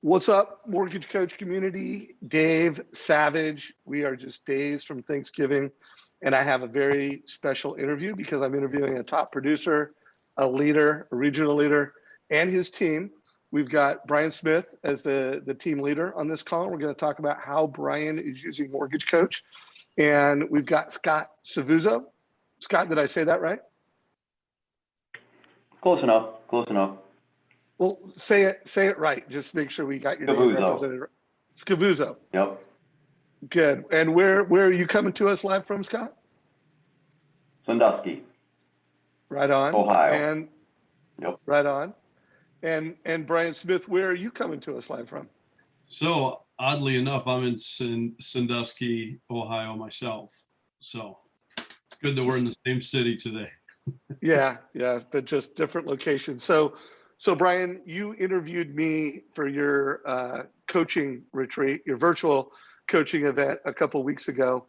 What's up, mortgage coach community? Dave Savage. We are just days from Thanksgiving, and I have a very special interview because I'm interviewing a top producer, a leader, a regional leader, and his team. We've got Brian Smith as the team leader on this call. We're going to talk about how Brian is using Mortgage Coach. And we've got Scott Scavuzzo. Scott, did I say that right? Close enough. Close enough. Well, say it right. Just make sure we got your name represented. Scavuzzo. Yep. Good. And where are you coming to us live from, Scott? Sandusky. Right on. Ohio. And yep. Right on. And Brian Smith, where are you coming to us live from? So oddly enough, I'm in Sandusky, Ohio myself. So it's good that we're in the same city today. yeah, but just different locations. So Brian, you interviewed me for your coaching retreat, your virtual coaching event a couple of weeks ago.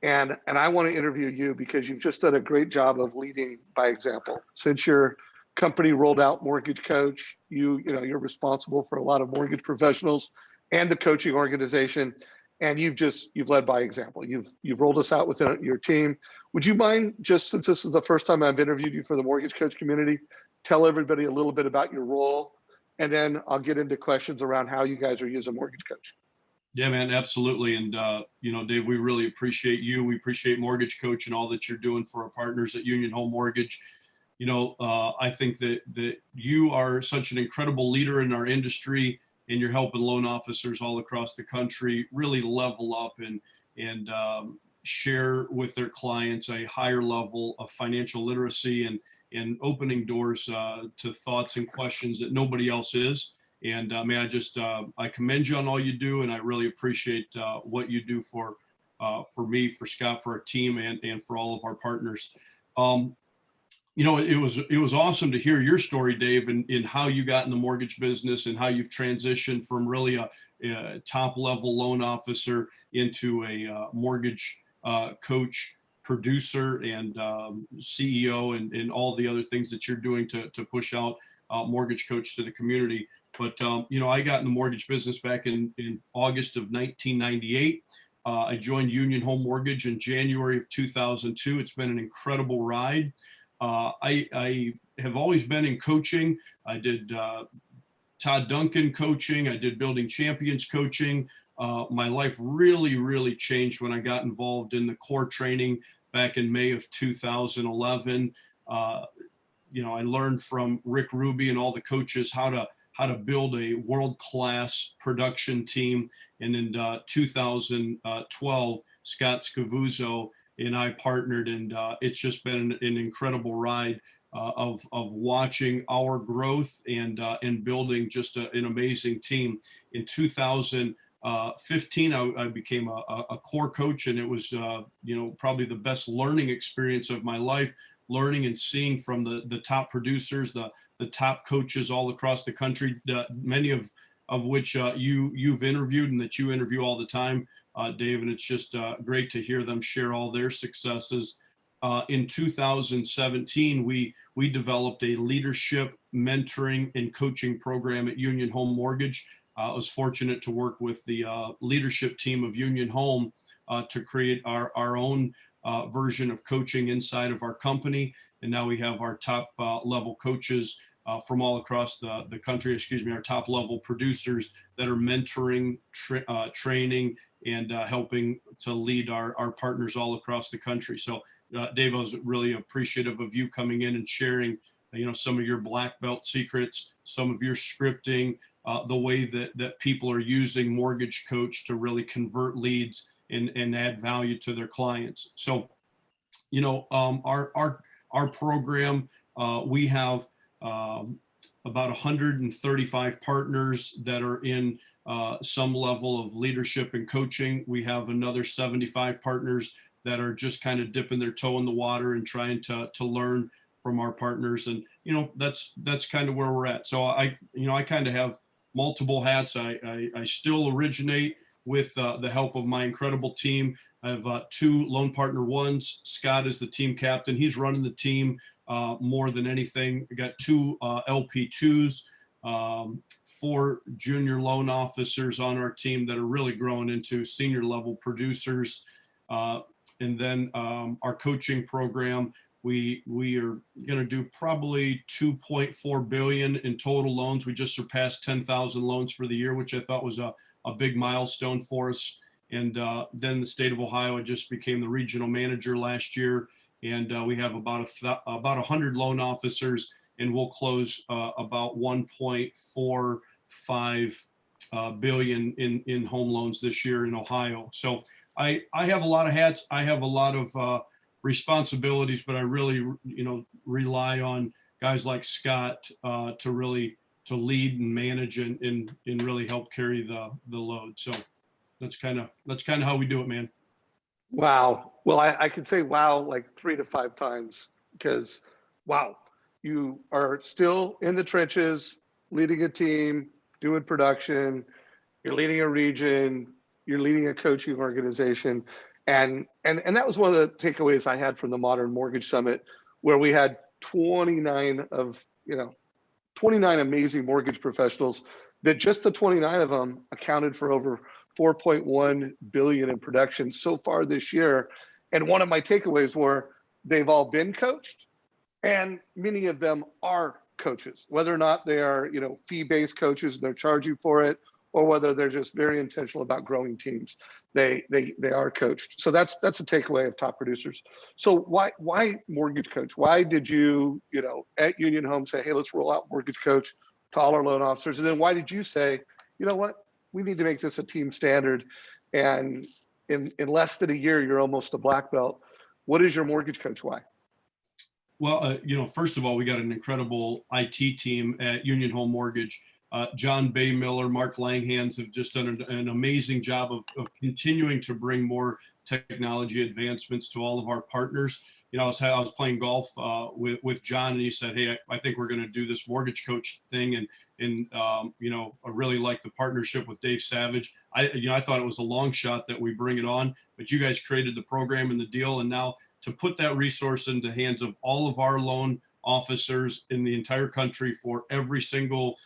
And I want to interview you because you've just done a great job of leading by example. Since your company rolled out Mortgage Coach, you're responsible for a lot of mortgage professionals and the coaching organization, and you've led by example. You've rolled us out within your team. Would you mind, just since this is the first time I've interviewed you for the Mortgage Coach community, tell everybody a little bit about your role, and then I'll get into questions around how you guys are using Mortgage Coach. Yeah, man, absolutely. And, Dave, we really appreciate you. We appreciate Mortgage Coach and all that you're doing for our partners at Union Home Mortgage. I think that you are such an incredible leader in our industry, and you're helping loan officers all across the country really level up and share with their clients a higher level of financial literacy and opening doors to thoughts and questions that nobody else is. And I commend you on all you do, and I really appreciate what you do for me, for Scott, for our team, and for all of our partners. It was awesome to hear your story, Dave, and how you got in the mortgage business and how you've transitioned from really a top level loan officer into a mortgage coach, producer, and CEO, and all the other things that you're doing to push out Mortgage Coach to the community. But, I got in the mortgage business back in August of 1998. I joined Union Home Mortgage in January of 2002. It's been an incredible ride. I have always been in coaching. I did Todd Duncan coaching. I did Building Champions coaching. My life really, really changed when I got involved in the core training back in May of 2011. I learned from Rick Ruby and all the coaches how to build a world-class production team. And in 2012, Scott Scavuzzo and I partnered, and it's just been an incredible ride of watching our growth and building just an amazing team. In 2015, I became a core coach, and it was probably the best learning experience of my life, learning and seeing from the top producers, the top coaches all across the country, many of which you've interviewed and that you interview all the time, Dave, and it's just great to hear them share all their successes. In 2017, we developed a leadership, mentoring, and coaching program at Union Home Mortgage. I was fortunate to work with the leadership team of Union Home to create our own version of coaching inside of our company. And now we have our top level coaches from all across the country, our top level producers that are mentoring, training, and helping to lead our partners all across the country. So Dave, I was really appreciative of you coming in and sharing, some of your black belt secrets, some of your scripting, the way that people are using Mortgage Coach to really convert leads and add value to their clients. So, our program, we have about 135 partners that are in some level of leadership and coaching. We have another 75 partners that are just kind of dipping their toe in the water and trying to learn from our partners. And, that's kind of where we're at. So I kind of have multiple hats. I still originate with the help of my incredible team. I have two loan partner ones. Scott is the team captain. He's running the team more than anything. We got two LP2s, 4 junior loan officers on our team that are really growing into senior level producers. And then our coaching program, we are going to do probably 2.4 billion in total loans. We just surpassed 10,000 loans for the year, which I thought was a big milestone for us. And then the state of Ohio, I just became the regional manager last year, and we have about 100 loan officers, and we'll close about 1.45 billion in home loans this year in Ohio. So I have a lot of hats. I have a lot of responsibilities, but I really, rely on guys like Scott to lead and manage and really help carry the load. So that's kind of how we do it, man. Wow. Well, I could say wow like 3 to 5 times, because wow, you are still in the trenches, leading a team, doing production, you're leading a region, you're leading a coaching organization. And that was one of the takeaways I had from the Modern Mortgage Summit, where we had 29 amazing mortgage professionals, that just the 29 of them accounted for over 4.1 billion in production so far this year. And one of my takeaways were they've all been coached, and many of them are coaches, whether or not they are, fee-based coaches and they're charging for it, or whether they're just very intentional about growing teams. They are coached. So that's a takeaway of top producers. So why mortgage coach? Why did you, at Union Home say, hey, let's roll out mortgage coach to all our loan officers? And then why did you say, you know what, we need to make this a team standard? And in less than a year, you're almost a black belt. What is your mortgage coach why? Well, first of all, we got an incredible IT team at Union Home Mortgage. John Baymiller, Mark Langhans have just done an amazing job of continuing to bring more technology advancements to all of our partners. I was playing golf with John, and he said, hey, I think we're going to do this mortgage coach thing. And I really like the partnership with Dave Savage. I thought it was a long shot that we bring it on, but you guys created the program and the deal. And now to put that resource into the hands of all of our loan officers in the entire country for every single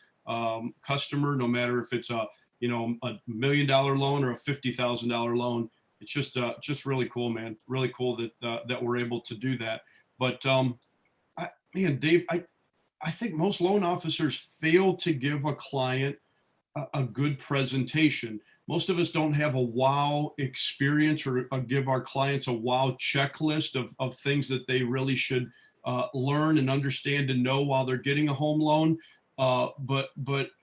customer, no matter if it's a $1 million loan or a $50,000 loan, it's just really cool, man. Really cool that we're able to do that. But Dave, I think most loan officers fail to give a client a good presentation. Most of us don't have a wow experience or give our clients a wow checklist of things that they really should learn and understand and know while they're getting a home loan. But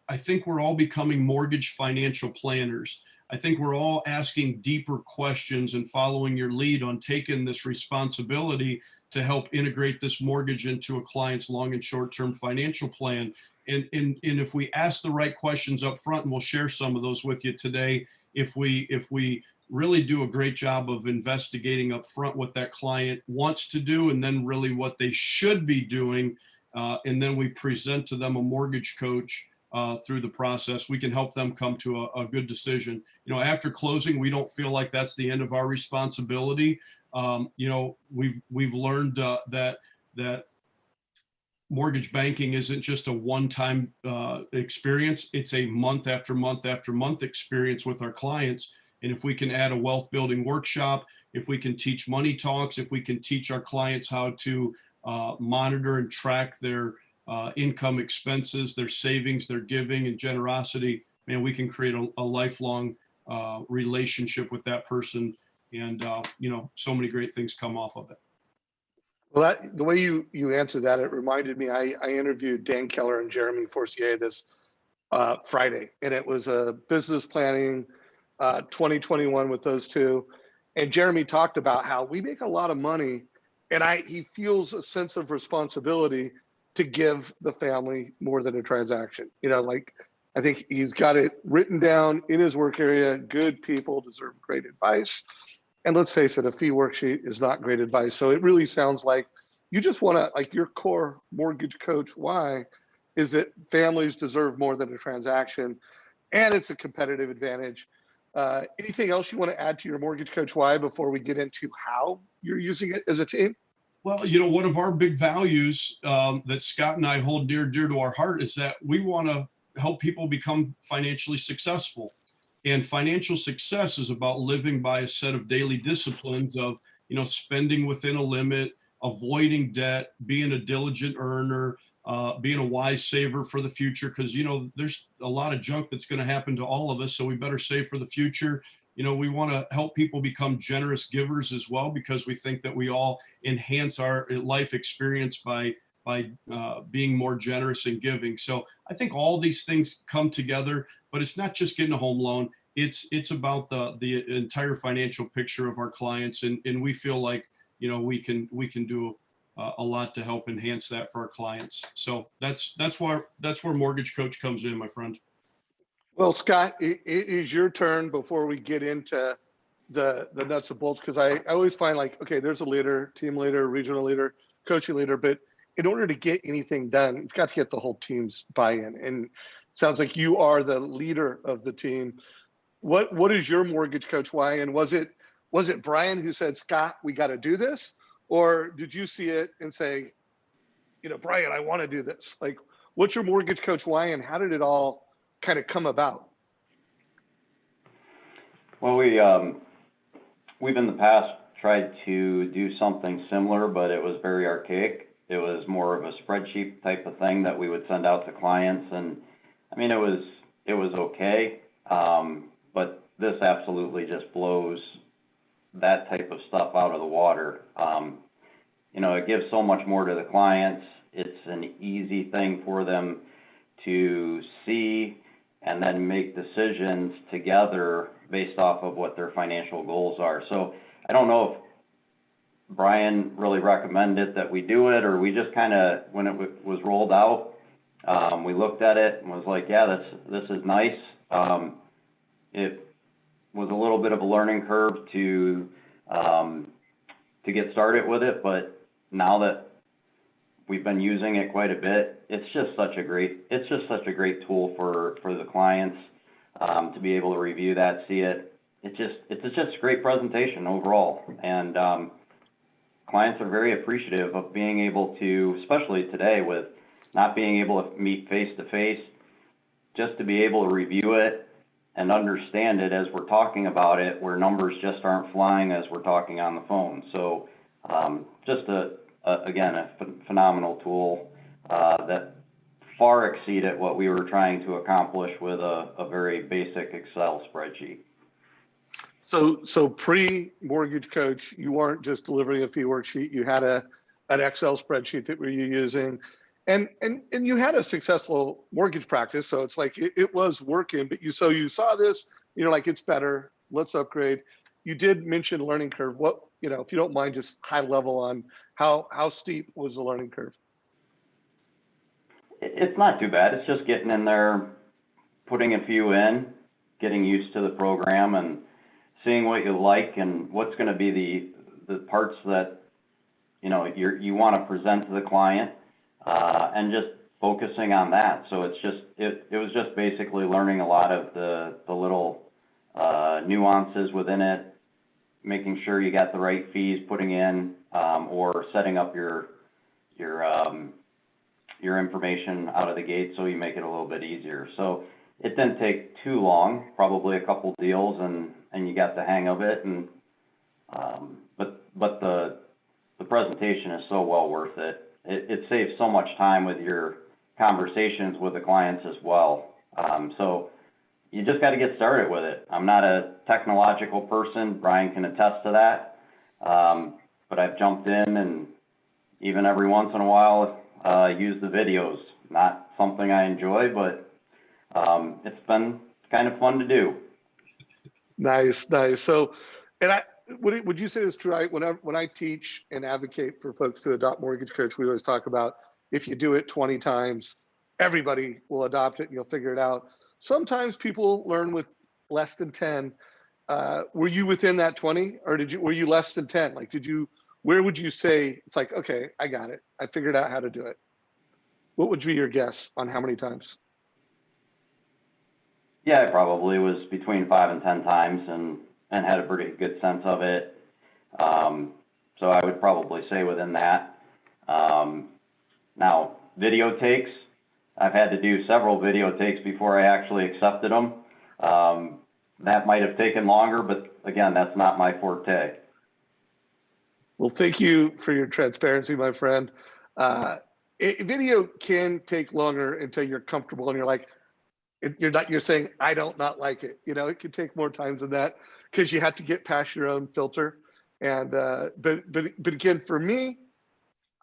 I think we're all becoming mortgage financial planners. I think we're all asking deeper questions and following your lead on taking this responsibility to help integrate this mortgage into a client's long and short-term financial plan. And if we ask the right questions up front, and we'll share some of those with you today, if we really do a great job of investigating up front what that client wants to do, and then really what they should be doing, and then we present to them a mortgage coach through the process, we can help them come to a good decision. After closing, we don't feel like that's the end of our responsibility. We've learned that mortgage banking isn't just a one-time experience. It's a month after month after month experience with our clients. And if we can add a wealth building workshop, if we can teach money talks, if we can teach our clients how to monitor and track their income expenses, their savings, their giving and generosity, man, we can create a lifelong relationship with that person. And, so many great things come off of it. Well, the way you answered that, it reminded me, I interviewed Dan Keller and Jeremy Forcier this Friday, and it was a business planning 2021 with those two. And Jeremy talked about how we make a lot of money, and he feels a sense of responsibility to give the family more than a transaction. I think he's got it written down in his work area. Good people deserve great advice. And let's face it, a fee worksheet is not great advice. So it really sounds like you just want to, like, your core mortgage coach why is that families deserve more than a transaction, and it's a competitive advantage. Anything else you want to add to your mortgage coach why before we get into how you're using it as a team? Well, one of our big values that Scott and I hold dear to our heart is that we want to help people become financially successful. And financial success is about living by a set of daily disciplines of, spending within a limit, avoiding debt, being a diligent earner, being a wise saver for the future. Because, there's a lot of junk that's going to happen to all of us. So we better save for the future. We want to help people become generous givers as well, because we think that we all enhance our life experience by being more generous and giving. So I think all these things come together, but it's not just getting a home loan. It's about the entire financial picture of our clients, and we feel like we can do a lot to help enhance that for our clients. So that's where Mortgage Coach comes in, my friend. Well, Scott, it is your turn before we get into the nuts and bolts, because I always find like, okay, there's a leader, team leader, regional leader, coaching leader, but in order to get anything done, it's got to get the whole team's buy-in. And it sounds like you are the leader of the team. What is your mortgage coach why? And was it Brian who said, Scott, we got to do this? Or did you see it and say, Brian, I want to do this? Like, what's your mortgage coach why, and how did it all kind of come about? Well, we've in the past tried to do something similar, but it was very archaic. It was more of a spreadsheet type of thing that we would send out to clients, and I mean, it was okay, but this absolutely just blows that type of stuff out of the water. It gives so much more to the clients. It's an easy thing for them to see and then make decisions together based off of what their financial goals are. So I don't know if Brian really recommended that we do it, or we just kind of, when it was rolled out, we looked at it and was like, yeah, this is nice. It was a little bit of a learning curve to get started with it, but now that we've been using it quite a bit, it's just such a great tool for the clients to be able to review that, see it. It's just a great presentation overall, and clients are very appreciative of being able to, especially today with not being able to meet face to face, just to be able to review it and understand it as we're talking about it, where numbers just aren't flying as we're talking on the phone. So just again, a phenomenal tool that far exceeded what we were trying to accomplish with a very basic Excel spreadsheet. So pre-mortgage coach, you weren't just delivering a fee worksheet. You had an Excel spreadsheet that were you using, and you had a successful mortgage practice. So it's like it was working. But you saw this, like, it's better. Let's upgrade. You did mention learning curve. What, if you don't mind, just high level on how steep was the learning curve? It's not too bad. It's just getting in there, putting a few in, getting used to the program, and seeing what you like and what's going to be the parts that you want to present to the client, and just focusing on that. So it was just basically learning a lot of the little nuances within it, making sure you got the right fees putting in, or setting up your information out of the gate so you make it a little bit easier. So it didn't take too long, probably a couple deals, and you got the hang of it. And but the presentation is so well worth it. It saves so much time with your conversations with the clients as well. So you just got to get started with it. I'm not a technological person. Brian can attest to that. But I've jumped in and even every once in a while use the videos. Not something I enjoy, but it's been kind of fun to do. Nice. So, and would you say this true? When I teach and advocate for folks to adopt Mortgage Coach, we always talk about, if you do it 20 times, everybody will adopt it and you'll figure it out. Sometimes people learn with less than 10. Were you within that 20, or were you less than 10? Like, where would you say it's like, okay, I got it. I figured out how to do it. What would be your guess on how many times? Yeah, I probably was between 5 and 10 times and had a pretty good sense of it. So I would probably say within that. Now, video takes, I've had to do several video takes before I actually accepted them. That might have taken longer, but again, that's not my forte. Well, thank you for your transparency, my friend. Video can take longer until you're comfortable and you're like, you're saying, I don't not like it. You know, it could take more times than that because you have to get past your own filter. And, but again, for me,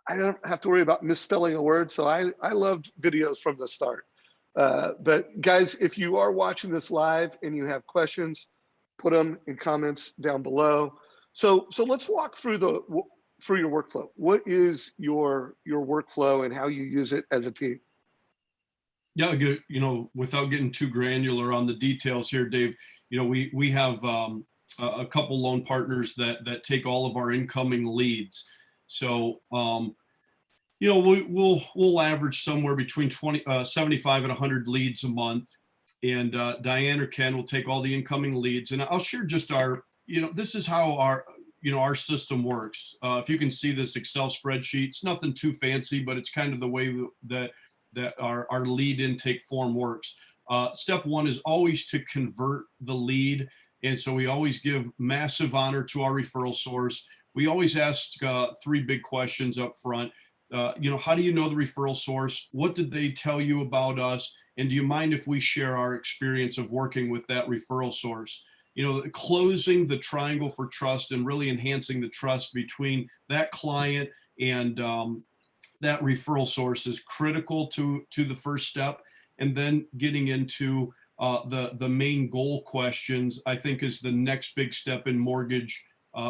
I don't have to worry about misspelling a word. So I loved videos from the start. But guys, if you are watching this live and you have questions, put them in comments down below. So let's walk through your workflow. What is your workflow and how you use it as a team? Yeah, good. You know, without getting too granular on the details here, Dave, you know, we have a couple loan partners that take all of our incoming leads. So, you know, we'll average somewhere between 75 and 100 leads a month. And Diane or Ken will take all the incoming leads. And I'll share just you know, this is how our system works. If you can see this Excel spreadsheet, it's nothing too fancy, but it's kind of the way that our lead intake form works. Step one is always to convert the lead. And so we always give massive honor to our referral source. We always ask 3 big questions up front. You know, how do you know the referral source? What did they tell you about us? And do you mind if we share our experience of working with that referral source? You know, closing the triangle for trust and really enhancing the trust between that client and that referral source is critical to the first step. And then getting into the main goal questions, I think, is the next big step in mortgage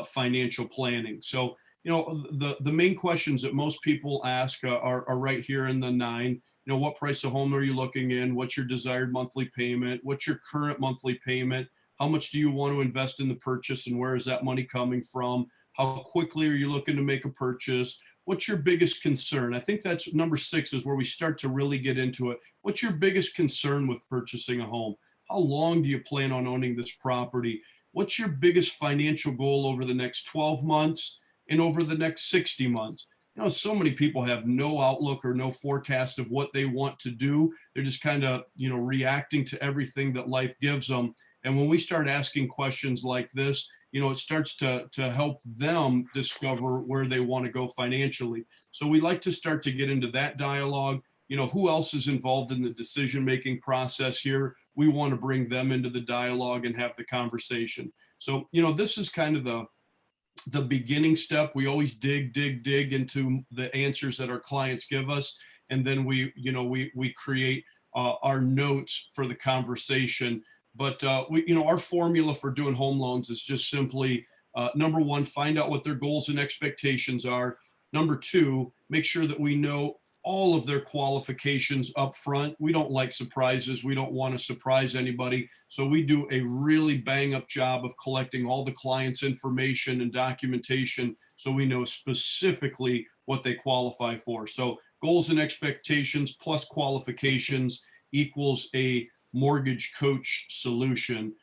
financial planning. So, you know, the main questions that most people ask are right here in the 9. You know, what price of home are you looking in? What's your desired monthly payment? What's your current monthly payment? How much do you want to invest in the purchase and where is that money coming from? How quickly are you looking to make a purchase? What's your biggest concern? I think that's number 6 is where we start to really get into it. What's your biggest concern with purchasing a home? How long do you plan on owning this property? What's your biggest financial goal over the next 12 months and over the next 60 months? You know, so many people have no outlook or no forecast of what they want to do. They're just kind of, you know, reacting to everything that life gives them. And when we start asking questions like this, you know, it starts to help them discover where they want to go financially. So we like to start to get into that dialogue. You know, who else is involved in the decision-making process here? We want to bring them into the dialogue and have the conversation. So, you know, this is kind of the beginning step. We always dig into the answers that our clients give us. And then we create our notes for the conversation. But you know, our formula for doing home loans is just simply, number 1, find out what their goals and expectations are. Number 2, make sure that we know all of their qualifications up front. We don't like surprises. We don't want to surprise anybody. So we do a really bang up job of collecting all the client's information and documentation so we know specifically what they qualify for. So goals and expectations plus qualifications equals a mortgage coach solution.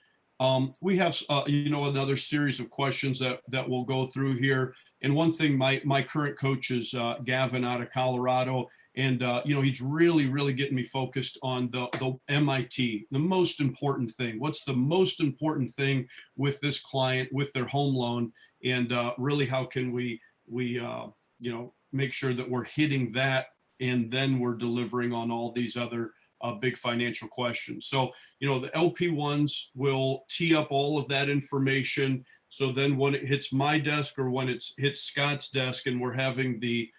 We have, you know, another series of questions that we'll go through here. And one thing, my current coach is Gavin out of Colorado, and you know, he's really getting me focused on the MIT, the most important thing. What's the most important thing with this client, with their home loan, and really how can we you know, make sure that we're hitting that, and then we're delivering on all these other big financial questions. So, you know, the LP1s will tee up all of that information. So then when it hits my desk or when it hits Scott's desk and we're having the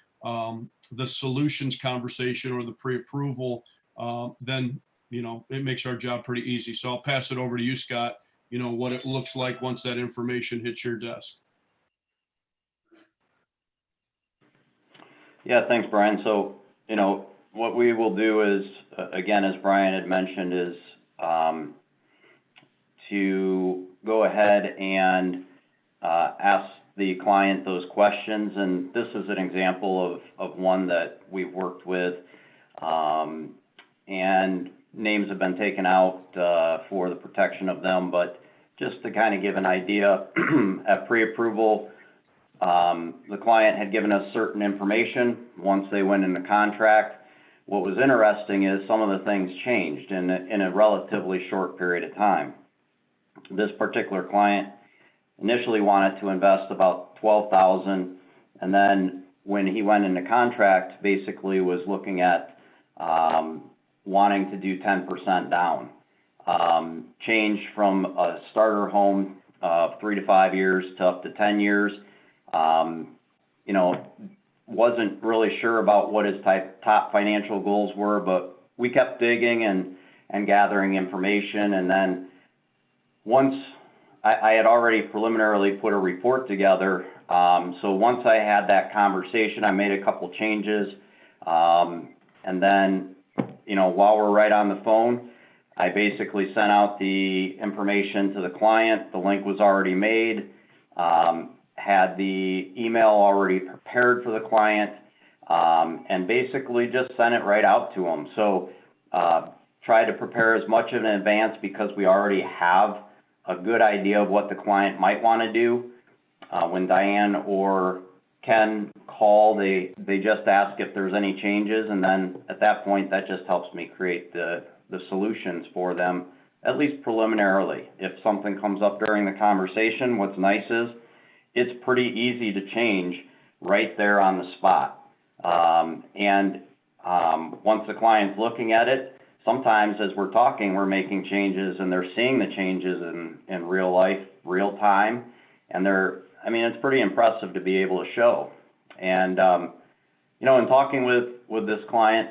solutions conversation or the pre-approval, then, you know, it makes our job pretty easy. So I'll pass it over to you, Scott, you know, what it looks like once that information hits your desk. Yeah, thanks, Brian. So, you know, what we will do is, again, as Brian had mentioned, is to go ahead and ask the client those questions. And this is an example of one that we've worked with, and names have been taken out for the protection of them. But just to kind of give an idea, at pre-approval, the client had given us certain information once they went into contract. what was interesting is some of the things changed in a relatively short period of time. This particular client initially wanted to invest about $12,000, and then when he went into contract, basically was looking at wanting to do 10% down. Changed from a starter home of 3 to 5 years to up to 10 years. You know, wasn't really sure about what his top financial goals were, but we kept digging and gathering information. And then once I had already preliminarily put a report together, so once I had that conversation, I made a couple changes. And then, you know, while we're right on the phone, I basically sent out the information to the client. The link was already made, had the email already prepared for the client, and basically just sent it right out to them. So try to prepare as much in advance because we already have a good idea of what the client might want to do. When Diane or Ken call, they just ask if there's any changes, and then at that point, that just helps me create the solutions for them, at least preliminarily. If something comes up during the conversation, what's nice is it's pretty easy to change right there on the spot. Once the client's looking at it, sometimes as we're talking, we're making changes and they're seeing the changes in real life, real time. And it's pretty impressive to be able to show. And, you know, in talking with this client,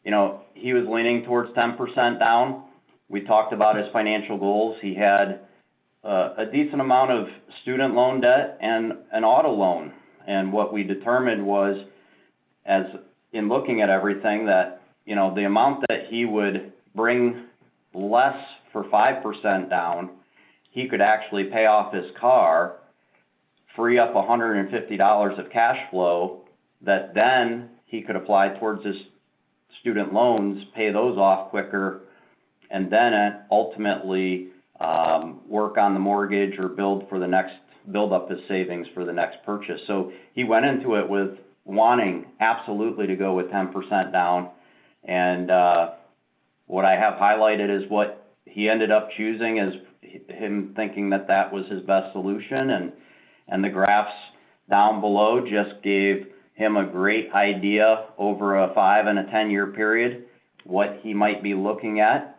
you know, he was leaning towards 10% down. We talked about his financial goals. He had a decent amount of student loan debt and an auto loan. And what we determined was, as in looking at everything, that, you know, the amount that he would bring less for 5% down, he could actually pay off his car, free up $150 of cash flow that then he could apply towards his student loans, pay those off quicker, and then ultimately work on the mortgage or build up his savings for the next purchase. So he went into it with wanting absolutely to go with 10% down. And what I have highlighted is what he ended up choosing as him thinking that that was his best solution. And the graphs down below just gave him a great idea over a 5 and a 10-year period, what he might be looking at,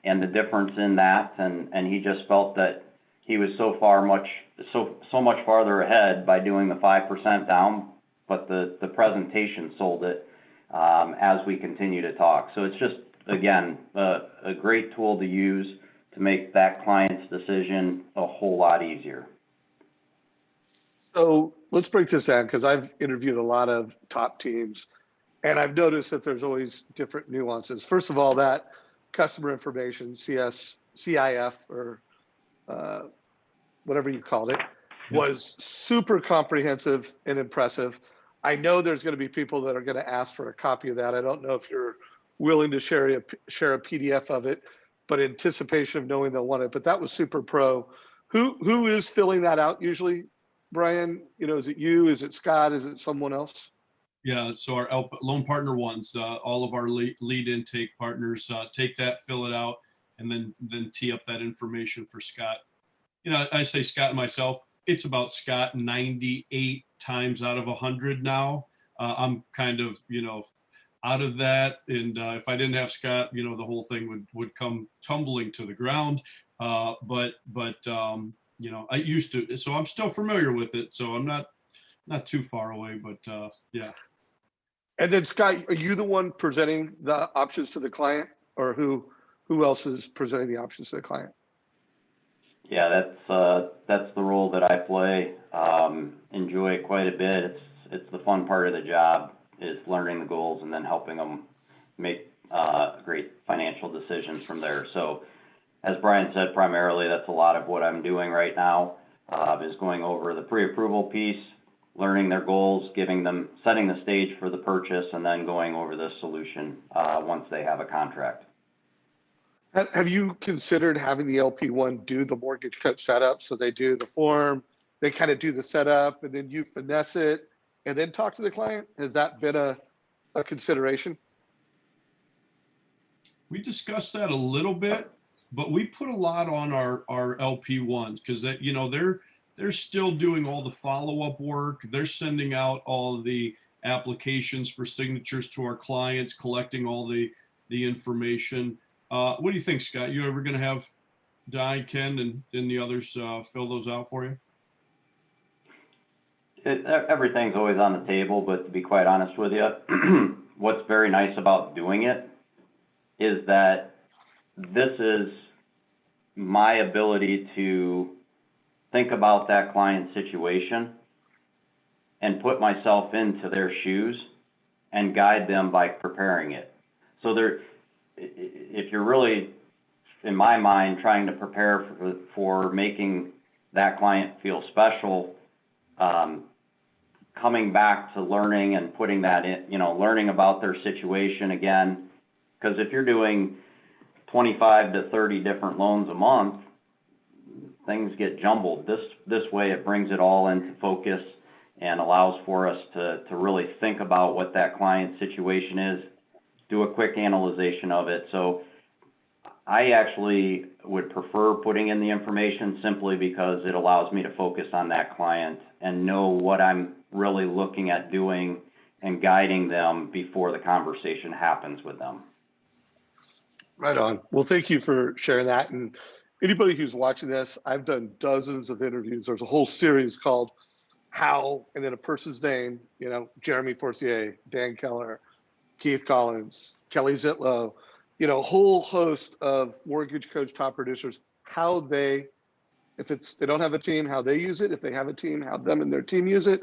and the difference in that. And he just felt that he was so much farther ahead by doing the 5% down, but the presentation sold it as we continue to talk. So it's just, again, a great tool to use to make that client's decision a whole lot easier. So let's break this down, because I've interviewed a lot of top teams and I've noticed that there's always different nuances. First of all, that customer information, CIF, or whatever you called it, was super comprehensive and impressive. I know there's going to be people that are going to ask for a copy of that. I don't know if you're willing to share a PDF of it, but in anticipation of knowing they'll want it. But that was super pro. Who is filling that out usually, Brian? You know, is it you? Is it Scott? Is it someone else? Yeah, so our loan partner ones, all of our lead intake partners take that, fill it out, and then tee up that information for Scott. You know, I say Scott and myself, it's about Scott 98 times out of 100 now. I'm kind of, you know, out of that. And if I didn't have Scott, you know, the whole thing would come tumbling to the ground. But you know, I used to, so I'm still familiar with it. So I'm not too far away, but yeah. And then Scott, are you the one presenting the options to the client, or who else is presenting the options to the client? Yeah, that's the role that I play. Enjoy it quite a bit. It's the fun part of the job, is learning the goals and then helping them make great financial decisions from there. So, as Brian said, primarily that's a lot of what I'm doing right now, is going over the pre-approval piece, learning their goals, setting the stage for the purchase, and then going over the solution once they have a contract. Have you considered having the LP1 do the mortgage cut setup? So they do the form, they kind of do the setup, and then you finesse it and then talk to the client? Has that been a consideration? We discussed that a little bit, but we put a lot on our LP1s because that, you know, they're still doing all the follow-up work. They're sending out all of the applications for signatures to our clients, collecting all the information. What do you think, Scott? You ever going to have Di, Ken, and the others fill those out for you? Everything's always on the table, but to be quite honest with you, what's very nice about doing it is that this is my ability to think about that client's situation and put myself into their shoes and guide them by preparing it. So if you're really, in my mind, trying to prepare for making that client feel special, coming back to learning and putting that in, you know, learning about their situation again, because if you're doing 25 to 30 different loans a month, things get jumbled. This way it brings it all into focus and allows for us to really think about what that client's situation is, do a quick analyzation of it. So I actually would prefer putting in the information simply because it allows me to focus on that client and know what I'm really looking at doing and guiding them before the conversation happens with them. Right on. Well, thank you for sharing that. And anybody who's watching this, I've done dozens of interviews. There's a whole series called How, and then a person's name, you know, Jeremy Forcier, Dan Keller, Keith Collins, Kelly Zitlow, you know, a whole host of mortgage coach top producers, how they, they don't have a team, how they use it. If they have a team, how them and their team use it.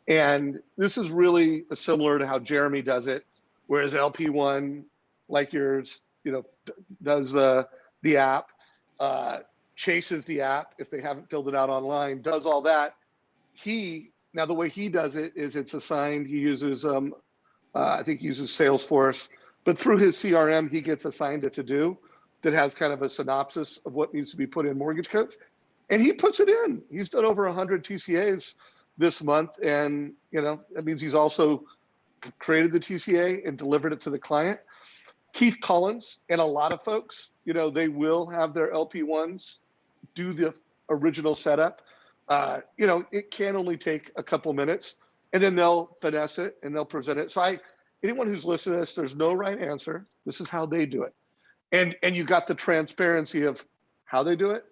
And this is really similar to how Jeremy does it, whereas LP1, like yours, you know, does the app, chases the app if they haven't filled it out online, does all that. Now the way he does it is it's assigned, he uses, I think he uses Salesforce, but through his CRM, he gets assigned a to-do that has kind of a synopsis of what needs to be put in Mortgage Coach. And he puts it in. He's done over 100 TCAs this month. And, you know, that means he's also created the TCA and delivered it to the client. Keith Collins and a lot of folks, you know, they will have their LP1s do the original setup. You know, it can only take a couple minutes, and then they'll finesse it and they'll present it. So anyone who's listening to this, there's no right answer. This is how they do it. And you got the transparency of how they do it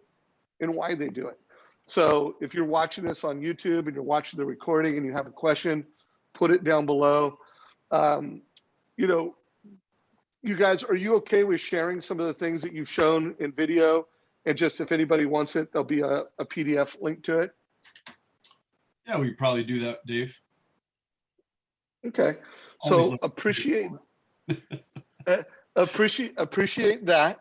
and why they do it. So if you're watching this on YouTube and you're watching the recording and you have a question, put it down below. You know, you guys, are you okay with sharing some of the things that you've shown in video? And just if anybody wants it, there'll be a PDF link to it. Yeah, we probably do that, Dave. Okay. So appreciate that.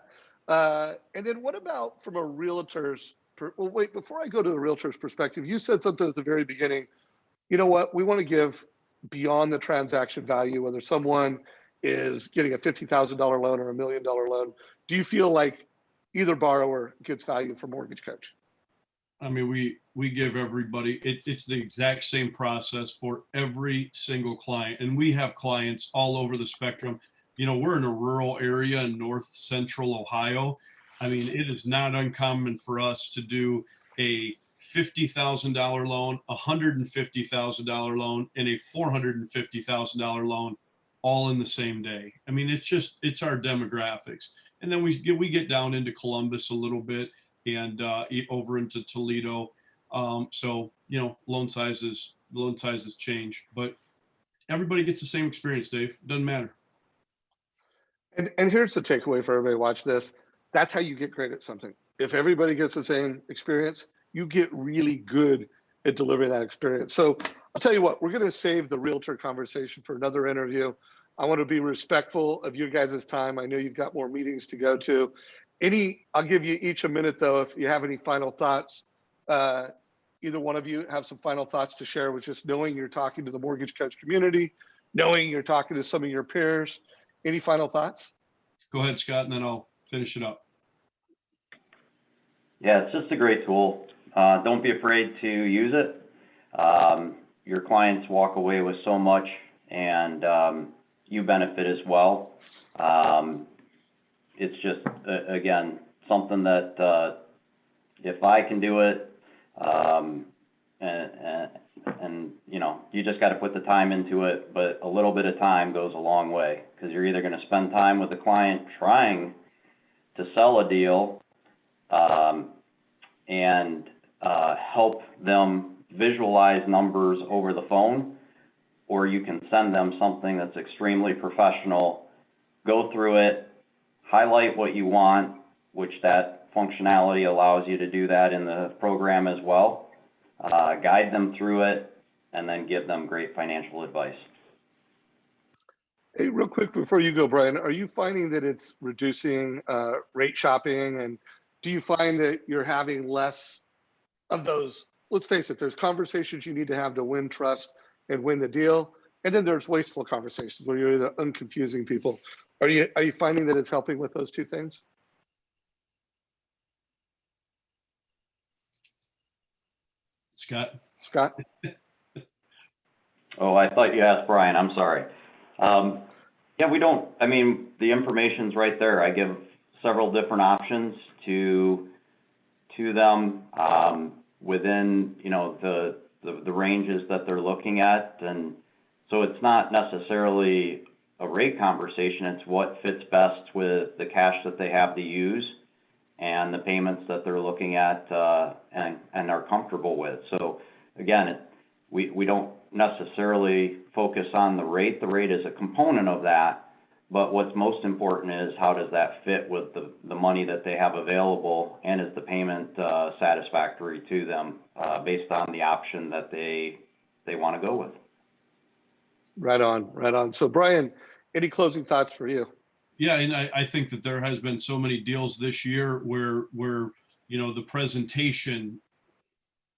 And then what about from a realtor's, well, wait, before I go to the realtor's perspective, you said something at the very beginning, you know what, we want to give beyond the transaction value, whether someone is getting a $50,000 loan or $1 million loan. Do you feel like either borrower gets value from Mortgage Coach? I mean, we give everybody, it's the exact same process for every single client. And we have clients all over the spectrum. You know, we're in a rural area in north central Ohio. I mean, it is not uncommon for us to do a $50,000 loan, a $150,000 loan, and a $450,000 loan all in the same day. I mean, it's our demographics. And then we get down into Columbus a little bit and over into Toledo. So, you know, loan sizes change, but everybody gets the same experience, Dave. Doesn't matter. And here's the takeaway for everybody watch this. That's how you get great at something. If everybody gets the same experience, you get really good at delivering that experience. So I'll tell you what, we're going to save the realtor conversation for another interview. I want to be respectful of you guys' time. I know you've got more meetings to go to. I'll give you each a minute though, if you have any final thoughts. Either one of you have some final thoughts to share with just knowing you're talking to the Mortgage Coach community, knowing you're talking to some of your peers. Any final thoughts? Go ahead, Scott, and then I'll finish it up. Yeah, it's just a great tool. Don't be afraid to use it. Your clients walk away with so much, and you benefit as well. It's just, again, something that, if I can do it, and you know, you just got to put the time into it, but a little bit of time goes a long way, because you're either going to spend time with the client trying to sell a deal, and help them visualize numbers over the phone, or you can send them something that's extremely professional, go through it, highlight what you want, which that functionality allows you to do that in the program as well, guide them through it, and then give them great financial advice. Hey, real quick before you go, Brian, are you finding that it's reducing rate shopping? And do you find that you're having less of those? Let's face it, there's conversations you need to have to win trust and win the deal. And then there's wasteful conversations where you're either unconfusing people. Are you finding that it's helping with those two things? Scott? Scott? Oh, I thought you asked Brian, I'm sorry. Yeah, we don't, I mean, the information's right there. I give several different options to them, within, you know, the ranges that they're looking at. And so it's not necessarily a rate conversation, it's what fits best with the cash that they have to use and the payments that they're looking at, and are comfortable with. So again, we don't necessarily focus on the rate. The rate is a component of that, but what's most important is how does that fit with the money that they have available, and is the payment satisfactory to them, based on the option that they want to go with. Right on, right on. So Brian, any closing thoughts for you? Yeah, and I think that there has been so many deals this year where you know, the presentation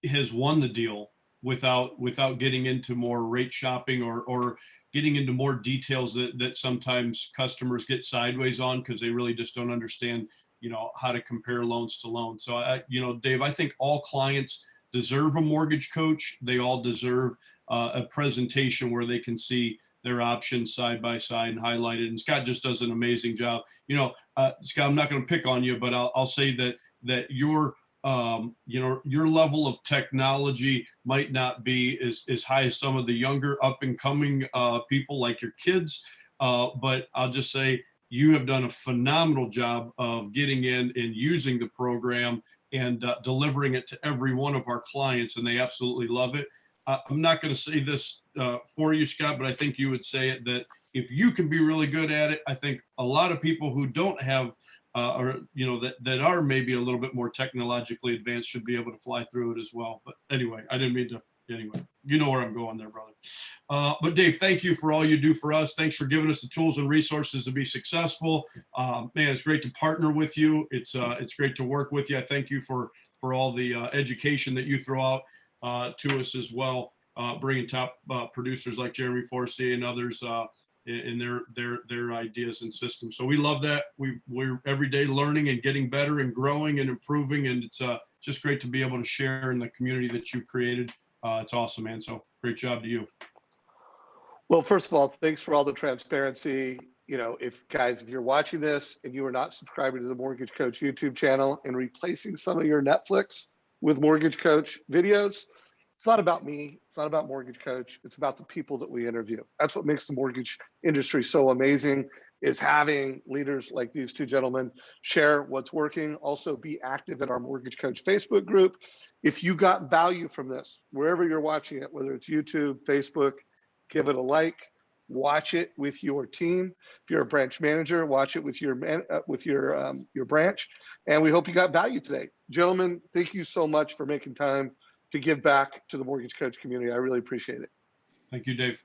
has won the deal without getting into more rate shopping or getting into more details that sometimes customers get sideways on because they really just don't understand, you know, how to compare loans to loans. So you know, Dave, I think all clients deserve a mortgage coach. They all deserve a presentation where they can see their options side by side and highlighted. And Scott just does an amazing job. You know, Scott, I'm not going to pick on you, but I'll say that your you know, your level of technology might not be as high as some of the younger up and coming people like your kids. But I'll just say you have done a phenomenal job of getting in and using the program and delivering it to every one of our clients, and they absolutely love it. I'm not going to say this for you, Scott, but I think you would say it, that if you can be really good at it, I think a lot of people who don't have, or, you know, that are maybe a little bit more technologically advanced should be able to fly through it as well. But anyway, I didn't mean to, anyway, you know where I'm going there, brother. But Dave, thank you for all you do for us. Thanks for giving us the tools and resources to be successful. Man, it's great to partner with you. It's great to work with you. I thank you for all the education that you throw out to us as well, bringing top producers like Jeremy Forsey and others in their ideas and systems. So we love that. We're every day learning and getting better and growing and improving, and it's just great to be able to share in the community that you've created. It's awesome, man. So great job to you. Well, first of all, thanks for all the transparency. You know, if you're watching this and you are not subscribing to the Mortgage Coach YouTube channel and replacing some of your Netflix with Mortgage Coach videos, it's not about me. It's not about Mortgage Coach. It's about the people that we interview. That's what makes the mortgage industry so amazing, is having leaders like these two gentlemen share what's working. Also be active in our Mortgage Coach Facebook group. If you got value from this, wherever you're watching it, whether it's YouTube, Facebook, give it a like, watch it with your team. If you're a branch manager, watch it with your branch. And we hope you got value today. Gentlemen, thank you so much for making time to give back to the Mortgage Coach community. I really appreciate it. Thank you, Dave.